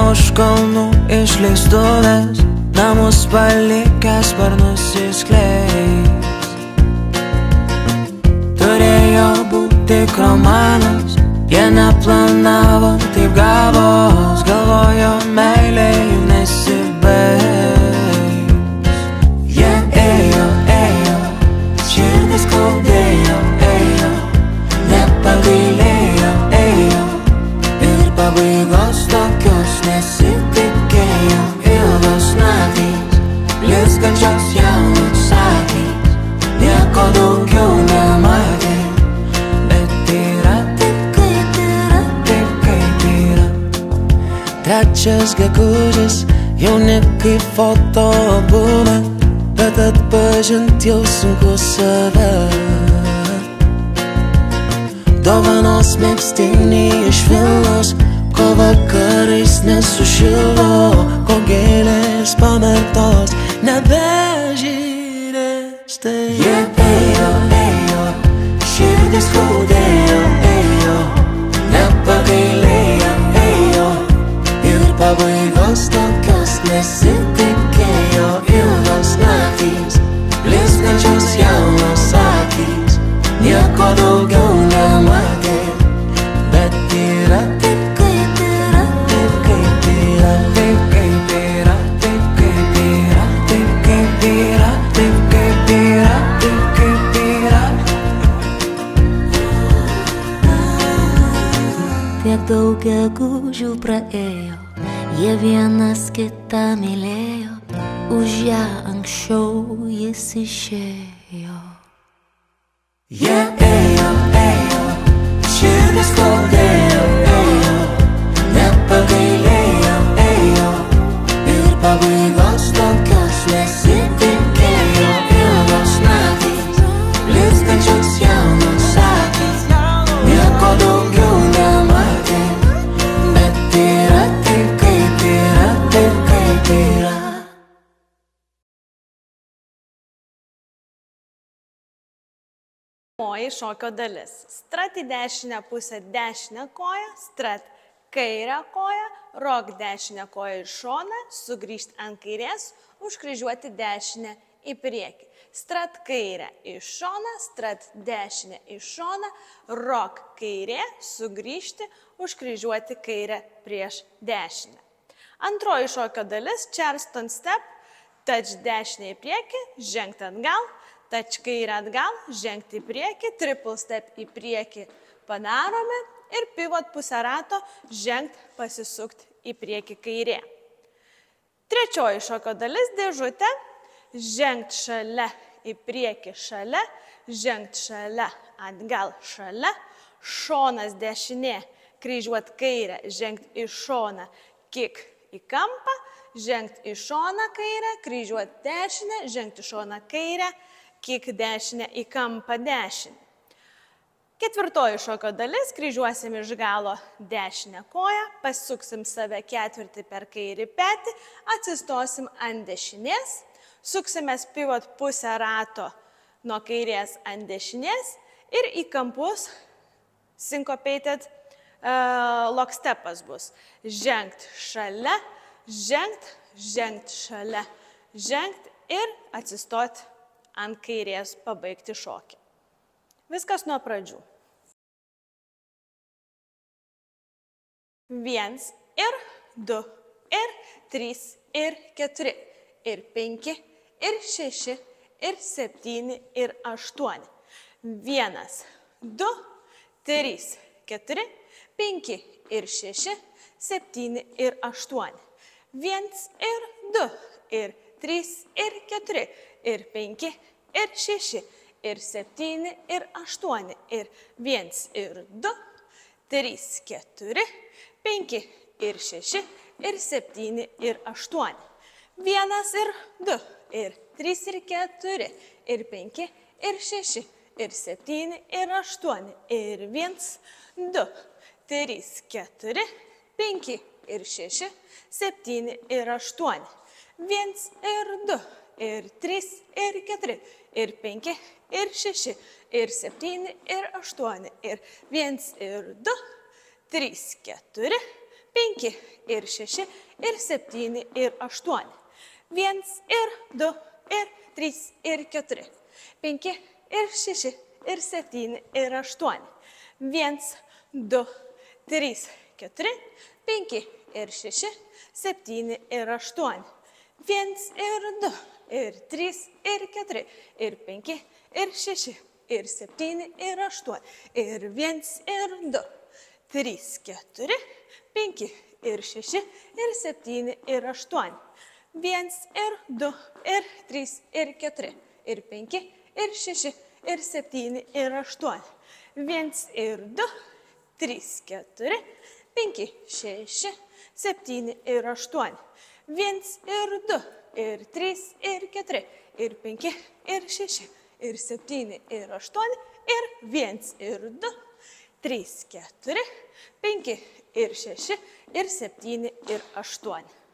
už kalnų išleistuvės, namus palikęs sparnus išskleis. Turėjo būti tik romanas, jie neplanavo, taip gavos, galvojo meilė jų nesibaigs. Jie ėjo, širdis skaudėjo, nepagailėjo, ir pabaigos tokios nesitikėjo. Ilgos naktys, blizgančios jaunos akys, nieko daugiau nematė. Trečias gegužės, jaunikai fotoalbume, bet atpažint jau sunku save. Dovanos megztiniai iš Vilnos, ko vakarais nesušildo, ko gėlės pamerktos nebežydės. Tai jie ėjo, širdis skaudėjo, nepagailėjo, ir pabaigos tokios nesitikėjo. Ilgos naktys, blizgančios jaunos akys, nieko daugiau nematė. Bet yra taip, kaip yra, taip, kaip yra, taip, kaip yra, taip, kaip yra, taip, kaip yra, taip, kaip yra, taip, kaip yra. Tiek daug gegužių praėjo, jie vienas kitą mylėjo, už ją anksčiau jis išėjo. Jie ėjo, širdis skaudėjo, nepagailėjo, ir pabaigos tokios nesitikėjo. Ilgos naktys, blizgančios jaunos akys, nieko daugiau nematė. Bet yra taip, kaip yra, taip, kaip yra. Pirmoji šokio dalis. Strat į dešinę pusę dešinę koją, strat kairę koją, rok dešinę koją į šoną, sugrįžti ant kairės, užkryžiuoti dešinę į priekį. Strat kairę į šoną, strat dešinę į šoną, rok kairė, sugrįžti, užkryžiuoti kairę prieš dešinę. Antroji šokio dalis, Charleston step, touch dešinę į priekį, žengti atgal, touch kairę atgal, žengti į priekį, triple step į priekį padarome ir pivot pusę rato, žengti, pasisukti į priekį kairė. Trečioji šokio dalis, dėžutė, žengti šalia į priekį šalia, žengti šalia atgal šalia, šonas dešinė, kryžiuot kairę, žengti į šoną, kick į kampą, žengti į šoną kairę, kryžiuot dešinę, žengti į šoną kairę, kick dešinę į kampą dešinę. Ketvirtoji šokio dalis, kryžiuosim iš galo dešinę koją, pasuksim save ketvirtį per kairį petį, atsistosim ant dešinės, suksimės pivot pusę rato nuo kairės ant dešinės ir į kampus syncopated lockstepas bus. Žengt šalia, žengt šalia, žengt ir atsistot ant kairės, pabaigti šokį. Viskas nuo pradžių. 1 ir 2 ir 3 ir 4 ir 5 ir 6 ir 7 ir 8. 1, 2, 3, 4, 5 ir 6, 7 ir 8. 1 ir 2 ir 3 ir 4 ir 5 ir 6 ir 7 ir 8 ir 1 ir 2, 3, 4, 5 ir 6 ir 7 ir 8. 1 ir 2 ir 3 ir 4 ir 5 ir 6 ir 7 ir 8 ir 1, 2, 3, 4, 5 ir 6, 7 ir 8. 1 ir 2 ir 3 ir 4 ir 5 ir 6 ir 7 ir 8 ir 1 ir 2, 3, 4, 5 ir 6 ir 7 ir 8. 1 ir 2 ir 3 ir 4. 5 ir 6 ir 7 ir 8. 1, 2, 3, 4. 5 ir 6, 7 ir 8. 1 ir 2 ir 3 ir 4 ir 5 ir 6 ir 7 ir 8. Ir 1 ir 2, 3, 4. 5 ir 6 ir 7 ir 8. 1 ir 2 ir 3 ir 4 ir 5 ir 6 ir 7 ir 8. 1 ir 2, 3, 4, 5, 6, 7 ir 8. 1 ir 2 ir 3 ir 4 ir 5 ir 6 ir 7 ir 8. Ir 1 ir 2, 3, 4, 5 ir 6 ir 7 ir 8.